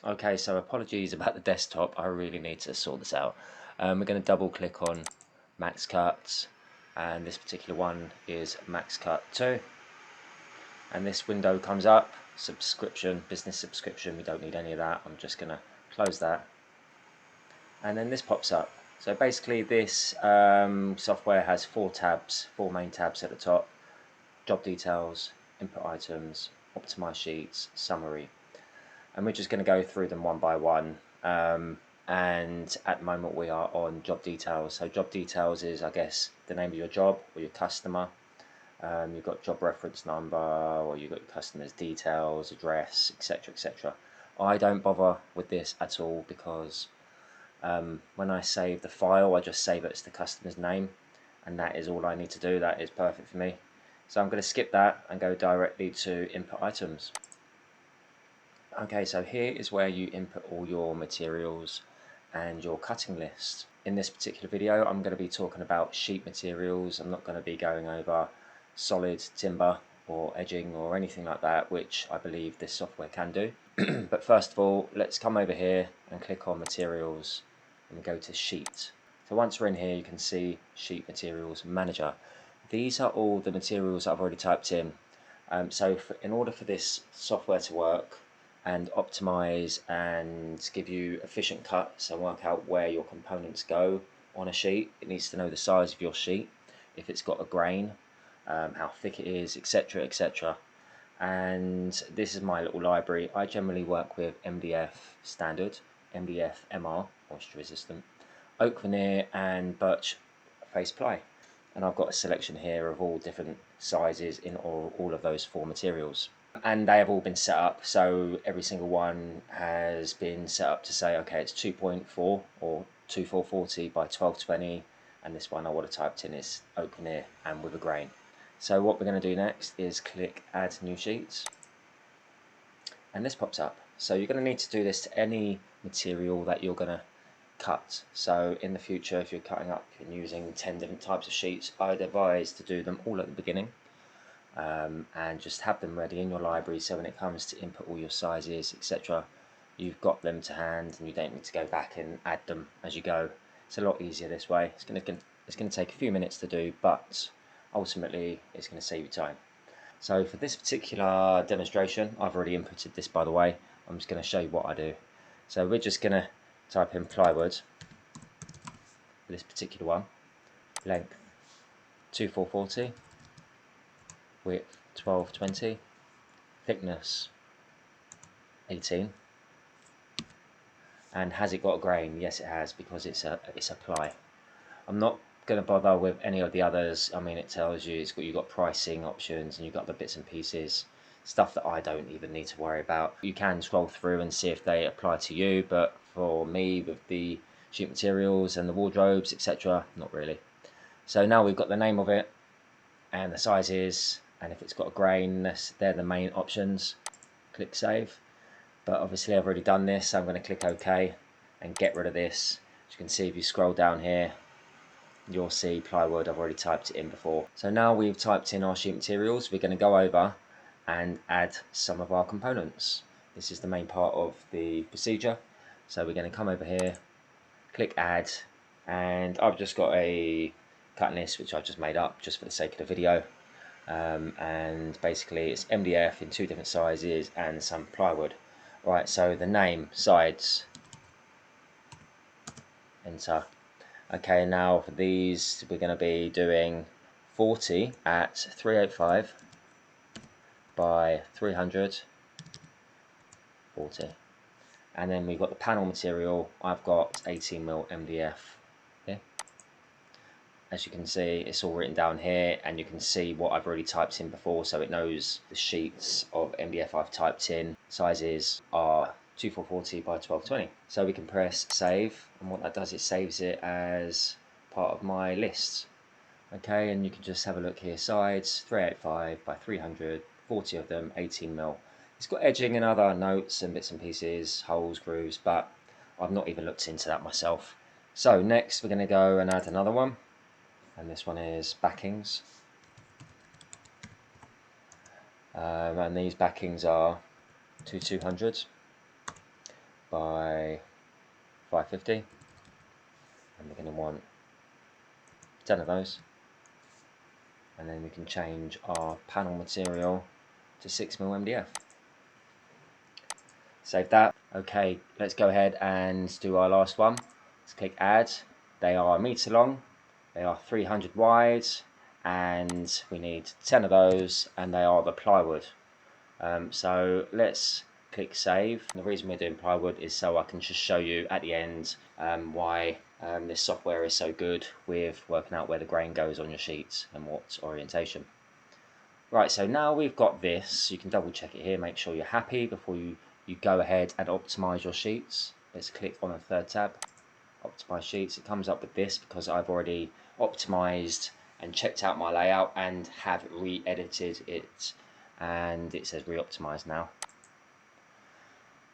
Okay, so apologies about the desktop, I really need to sort this out. We're going to double click on MAXCUT, and this particular one is MAXCUT 2, and this window comes up, subscription, business subscription, we don't need any of that. I'm just going to close that, and then this pops up. So basically this software has four main tabs at the top: job details, input items, optimize sheets, summary. And we're just going to go through them one by one. And at the moment we are on job details. So job details is, I guess, the name of your job or your customer. You've got job reference number, or you've got your customer's details, address, etc., etc. I don't bother with this at all because when I save the file, I just save it as the customer's name, and that is all I need to do. That is perfect for me. So I'm going to skip that and go directly to input items. Okay, so here is where you input all your materials and your cutting list. In this particular video, I'm going to be talking about sheet materials. I'm not going to be going over solid timber or edging or anything like that, which I believe this software can do. But first of all, let's come over here and click on materials and go to sheet. So once we're in here, you can see sheet materials manager. These are all the materials I've already typed in. In order for this software to work and optimize and give you efficient cuts and work out where your components go on a sheet, it needs to know the size of your sheet, if it's got a grain, how thick it is, etc., etc. And this is my little library. I generally work with MDF standard, MDF MR, moisture resistant, oak veneer and birch face ply. And I've got a selection here of all different sizes in all of those four materials. And they have all been set up, so every single one has been set up to say, okay, it's 2.4 or 2440 by 1220, and this one I would have typed in is oak veneer and with a grain. So what we're going to do next is click add new sheets, and this pops up. So you're going to need to do this to any material that you're going to cut. So in the future, if you're cutting up and using 10 different types of sheets, I'd advise to do them all at the beginning. And just have them ready in your library, so when it comes to input all your sizes, etc., you've got them to hand and you don't need to go back and add them as you go. It's a lot easier this way. It's going to take a few minutes to do, but ultimately it's going to save you time. So for this particular demonstration, I've already inputted this, by the way. I'm just going to show you what I do. So we're just going to type in plywood for this particular one, length 2440, width 1220, thickness 18, and has it got a grain? Yes, it has, because it's a ply. I'm not going to bother with any of the others. I mean, it tells you you've got pricing options and you've got the bits and pieces, stuff that I don't even need to worry about. You can scroll through and see if they apply to you, but for me, with the sheet materials and the wardrobes, etc., not really. So now we've got the name of it and the sizes, and if it's got a grain, they're the main options. Click save. But obviously I've already done this, so I'm going to click OK and get rid of this. As you can see, if you scroll down here, you'll see plywood. I've already typed it in before. So now we've typed in our sheet materials, we're going to go over and add some of our components. This is the main part of the procedure. So we're going to come over here, click add, and I've just got a cutting list which I've just made up just for the sake of the video. And basically it's MDF in 2 different sizes and some plywood. Right, so the name, sides, enter. Okay, now for these we're going to be doing 40 at 385 by 300, 40. And then we've got the panel material. I've got 18mm MDF here. As you can see, it's all written down here, and you can see what I've already typed in before, so it knows the sheets of MDF I've typed in. Sizes are 2440 by 1220. So we can press save, and what that does, it saves it as part of my list. Okay, and you can just have a look here. Sides 385 by 300, 40 of them, 18mm. It's got edging and other notes and bits and pieces, holes, grooves, but I've not even looked into that myself. So next we're going to go and add another one, and this one is backings. And these backings are 200. by 550, and we're going to want 10 of those, and then we can change our panel material to 6mm MDF. Save that. Okay, let's go ahead and do our last one. Let's click add. They are 1 meter long, they are 300 wide, and we need 10 of those, and they are the plywood. So let's click save. The reason we're doing plywood is so I can just show you at the end why this software is so good with working out where the grain goes on your sheets and what orientation. Right, so now we've got this, you can double check it here, make sure you're happy before you go ahead and optimize your sheets. Let's click on the third tab, optimize sheets. It comes up with this because I've already optimized and checked out my layout and have re-edited it, and it says re-optimize now.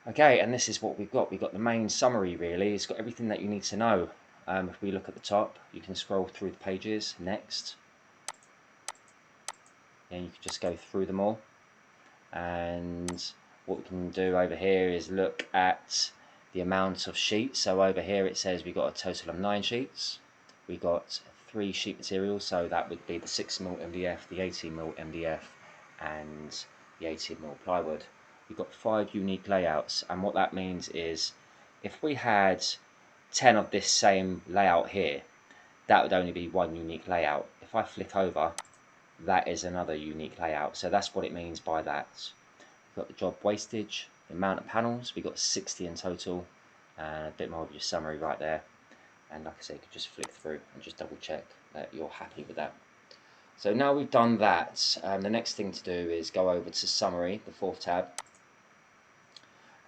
Okay, and this is what we've got. We've got the main summary really. It's got everything that you need to know. If we look at the top, you can scroll through the pages, next, and you can just go through them all. And what we can do over here is look at the amount of sheets. So over here it says we've got a total of 9 sheets. We got 3 sheet materials, so that would be the 6mm MDF, the 18mm MDF, and the 18mm plywood. We've got 5 unique layouts, and what that means is if we had 10 of this same layout here, that would only be 1 unique layout. If I flick over, that is another unique layout. So that's what it means by that. We've got the job wastage, the amount of panels, we've got 60 in total, and a bit more of your summary right there. And like I say, you can just flick through and just double check that you're happy with that. So now we've done that, the next thing to do is go over to summary, the 4th tab.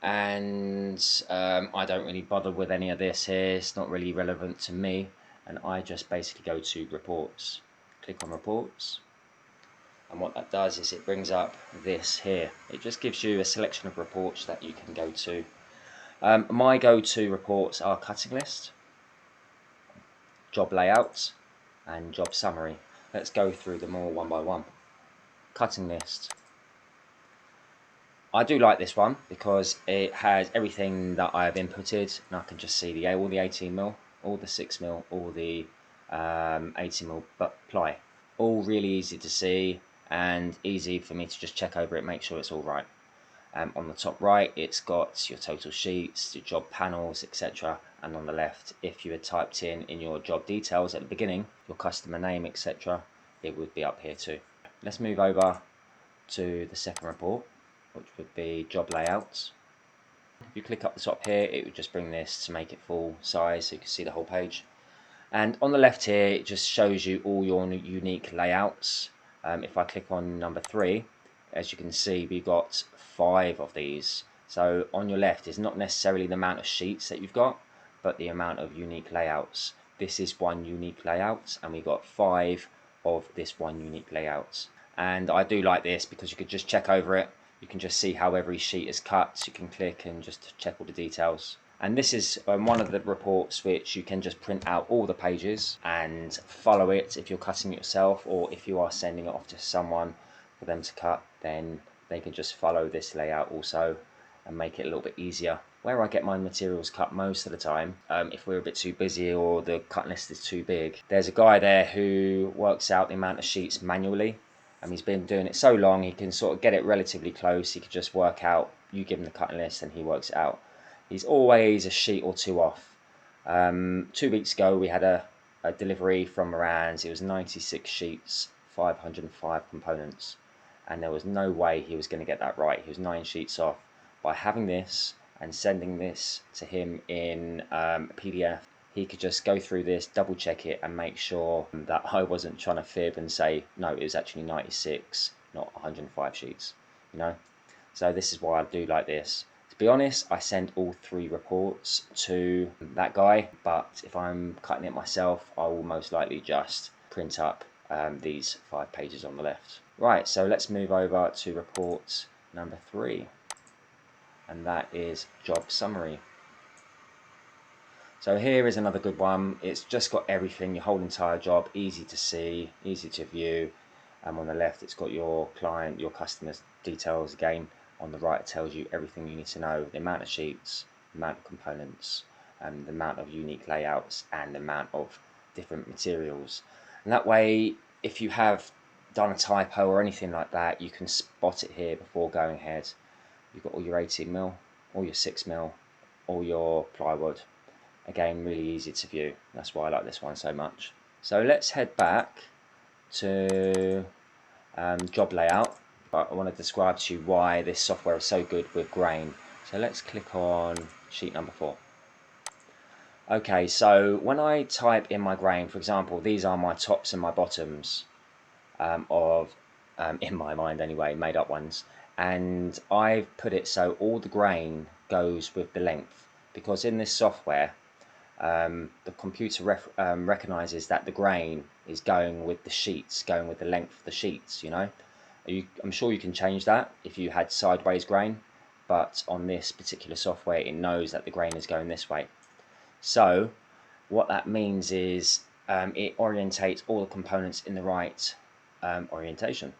And I don't really bother with any of this here, it's not really relevant to me, and I just basically go to reports. Click on reports. And what that does is it brings up this here. It just gives you a selection of reports that you can go to. My go-to reports are cutting list, job layout, and job summary. Let's go through them all one by one. Cutting list. I do like this one because it has everything that I have inputted, and I can just see all the 18mm, all the 6mm, all the 18mm ply. All really easy to see and easy for me to just check over it, make sure it's all right. On the top right, it's got your total sheets, your job panels, etc. And on the left, if you had typed in your job details at the beginning, your customer name, etc., it would be up here too. Let's move over to the second report, which would be job layouts. If you click up the top here, it would just bring this to make it full size so you can see the whole page. And on the left here, it just shows you all your unique layouts. If I click on number 3, as you can see, we've got 5 of these. So on your left is not necessarily the amount of sheets that you've got, but the amount of unique layouts. This is 1 unique layout, and we've got 5 of this 1 unique layout. And I do like this because you could just check over it. You can just see how every sheet is cut. You can click and just check all the details. And this is one of the reports which you can just print out all the pages and follow it if you're cutting it yourself, or if you are sending it off to someone for them to cut, then they can just follow this layout also and make it a little bit easier. Where I get my materials cut most of the time, if we're a bit too busy or the cut list is too big, there's a guy there who works out the amount of sheets manually, and he's been doing it so long he can sort of get it relatively close. He could just work out, you give him the cutting list and he works it out. He's always a sheet or 2 off. 2 weeks ago we had a delivery from Moran's. It was 96 sheets, 505 components, and there was no way he was going to get that right. He was 9 sheets off. By having this and sending this to him in PDF, he could just go through this, double check it, and make sure that I wasn't trying to fib and say no, it was actually 96, not 105 sheets, you know. So this is why I do like this. To be honest, I send all 3 reports to that guy, but if I'm cutting it myself, I will most likely just print up these 5 pages on the left. Right, so let's move over to report number 3, and that is job summary. So here is another good one. It's just got everything, your whole entire job, easy to see, easy to view. On the left, it's got your client, your customer's details again. On the right, it tells you everything you need to know, the amount of sheets, amount of components, the amount of unique layouts, and the amount of different materials. And that way, if you have done a typo or anything like that, you can spot it here before going ahead. You've got all your 18mm, all your 6mm, all your plywood. Again, really easy to view. That's why I like this one so much. So let's head back to job layout. But I want to describe to you why this software is so good with grain. So let's click on sheet number 4. Okay, so when I type in my grain, for example, these are my tops and my bottoms in my mind anyway, made up ones. And I've put it so all the grain goes with the length, because in this software, the computer recognizes that the grain is going with the sheets, going with the length of the sheets, you know. I'm sure you can change that if you had sideways grain, but on this particular software it knows that the grain is going this way. So what that means is it orientates all the components in the right orientation.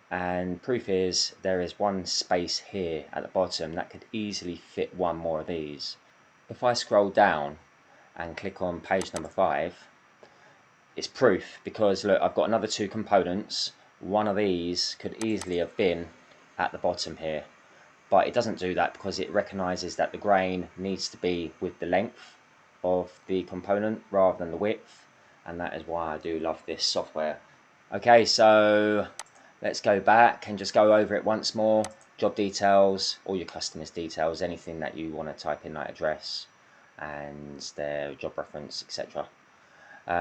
And proof is there is one space here at the bottom that could easily fit one more of these. If I scroll down and click on page number 5, it's proof, because look, I've got another 2 components. One of these could easily have been at the bottom here, but it doesn't do that because it recognizes that the grain needs to be with the length of the component rather than the width, and that is why I do love this software. Okay, so let's go back and just go over it once more. Job details, all your customers' details, anything that you want to type in, like address and their job reference, etc.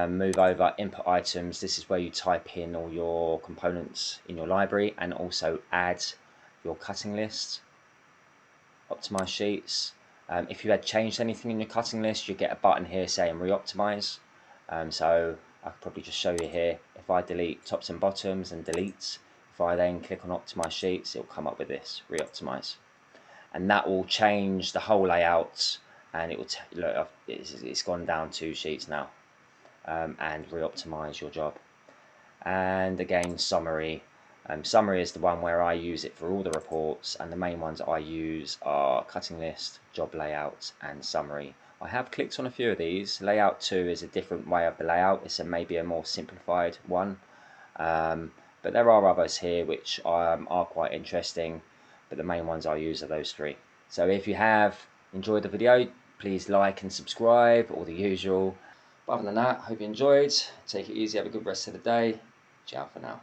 Move over input items. This is where you type in all your components in your library and also add your cutting list. Optimize sheets. If you had changed anything in your cutting list, you get a button here saying re-optimize. So I could probably just show you here. If I delete tops and bottoms and delete, if I then click on optimize sheets, it will come up with this re-optimize, and that will change the whole layout. And it will look, it's gone down 2 sheets now. And re-optimize your job. And again, summary. Summary is the one where I use it for all the reports, and the main ones I use are cutting list, job layout, and summary. I have clicked on a few of these. Layout 2 is a different way of the layout. It's maybe a more simplified one. But there are others here which are quite interesting, but the main ones I use are those 3. So if you have enjoyed the video, please like and subscribe, all the usual. But other than that, hope you enjoyed. Take it easy, have a good rest of the day. Ciao for now.